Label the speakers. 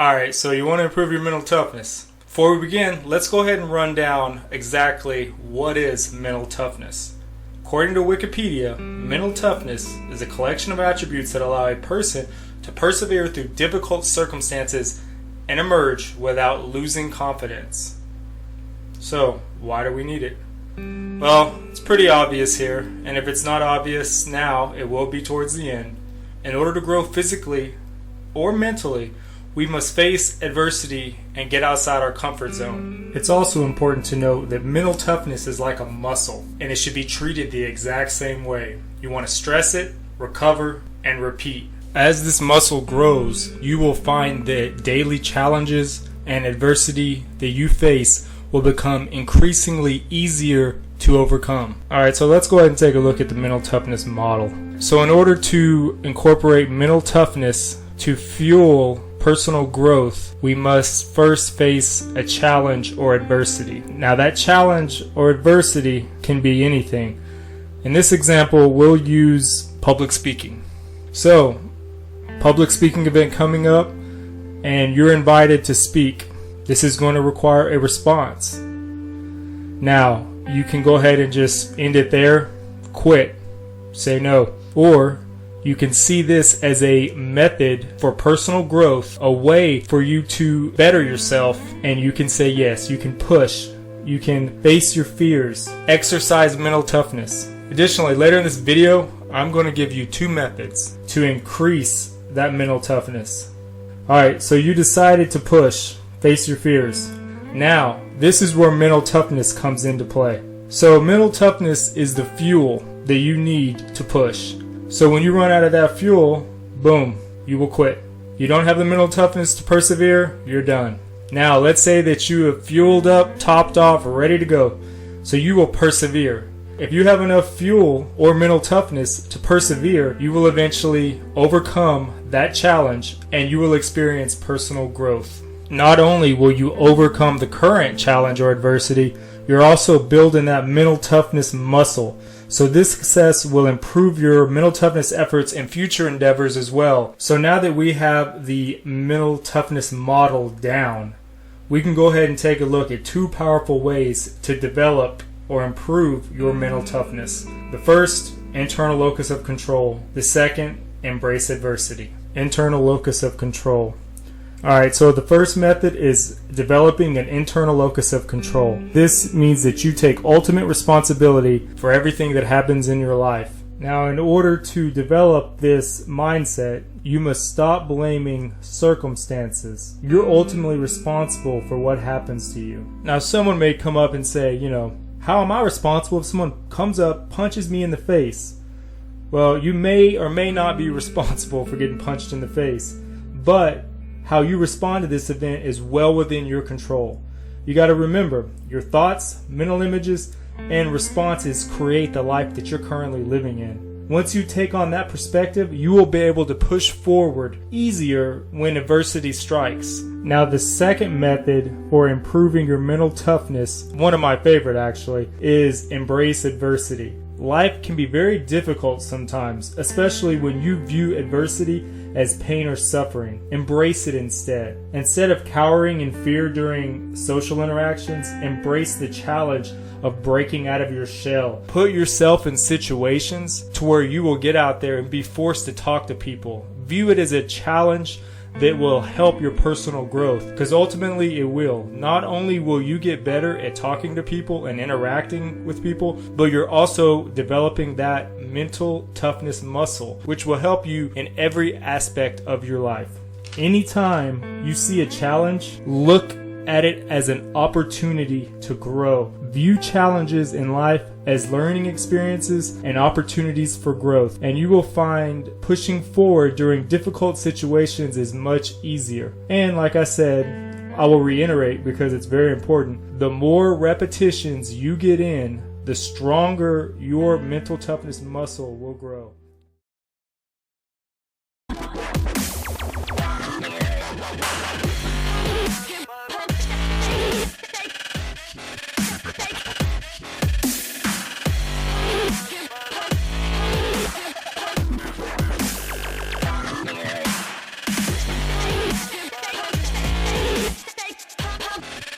Speaker 1: Alright, so you want to improve your mental toughness. Before we begin, let's go ahead and run down exactly what is mental toughness. According to Wikipedia, mental toughness is a collection of attributes that allow a person to persevere through difficult circumstances and emerge without losing confidence. So, why do we need it? Well, it's pretty obvious here, and if it's not obvious now, it will be towards the end. In order to grow physically or mentally, we must face adversity and get outside our comfort zone. It's also important to note that mental toughness is like a muscle, and it should be treated the exact same way. You want to stress it, recover, and repeat. As this muscle grows, you will find that daily challenges and adversity that you face will become increasingly easier to overcome. Alright, so let's go ahead and take a look at the mental toughness model. So in order to incorporate mental toughness to fuel personal growth, we must first face a challenge or adversity. Now that challenge or adversity can be anything. In this example, we'll use public speaking. So, public speaking event coming up and you're invited to speak. This is going to require a response. Now, you can go ahead and just end it there, quit, say no, or you can see this as a method for personal growth, a way for you to better yourself, and you can say yes, you can push, you can face your fears, exercise mental toughness. Additionally, later in this video, I'm going to give you 2 methods to increase that mental toughness. Alright, so you decided to push, face your fears. Now, this is where mental toughness comes into play. So mental toughness is the fuel that you need to push. So when you run out of that fuel, boom, you will quit. You don't have the mental toughness to persevere, you're done. Now let's say that you have fueled up, topped off, ready to go. So you will persevere. If you have enough fuel or mental toughness to persevere, you will eventually overcome that challenge and you will experience personal growth. Not only will you overcome the current challenge or adversity, you're also building that mental toughness muscle. So this success will improve your mental toughness efforts in future endeavors as well. So now that we have the mental toughness model down, we can go ahead and take a look at 2 powerful ways to develop or improve your mental toughness. The first, internal locus of control. The second, embrace adversity. Internal locus of control. Alright, so the first method is developing an internal locus of control. This means that you take ultimate responsibility for everything that happens in your life. Now, in order to develop this mindset, you must stop blaming circumstances. You're ultimately responsible for what happens to you. Now, someone may come up and say, how am I responsible if someone comes up, punches me in the face? Well, you may or may not be responsible for getting punched in the face, but how you respond to this event is well within your control. You got to remember, your thoughts, mental images, and responses create the life that you're currently living in. Once you take on that perspective, you will be able to push forward easier when adversity strikes. Now, the second method for improving your mental toughness, one of my favorite actually, is embrace adversity. Life can be very difficult sometimes, especially when you view adversity as pain or suffering. Embrace it instead. Instead of cowering in fear during social interactions, embrace the challenge of breaking out of your shell. Put yourself in situations to where you will get out there and be forced to talk to people. View it as a challenge that will help your personal growth, because ultimately it will. Not only will you get better at talking to people and interacting with people, but you're also developing that mental toughness muscle, which will help you in every aspect of your life. Anytime you see a challenge, look at it as an opportunity to grow. View challenges in life as learning experiences and opportunities for growth, and you will find pushing forward during difficult situations is much easier. And like I said, I will reiterate because it's very important, the more repetitions you get in, the stronger your mental toughness muscle will grow.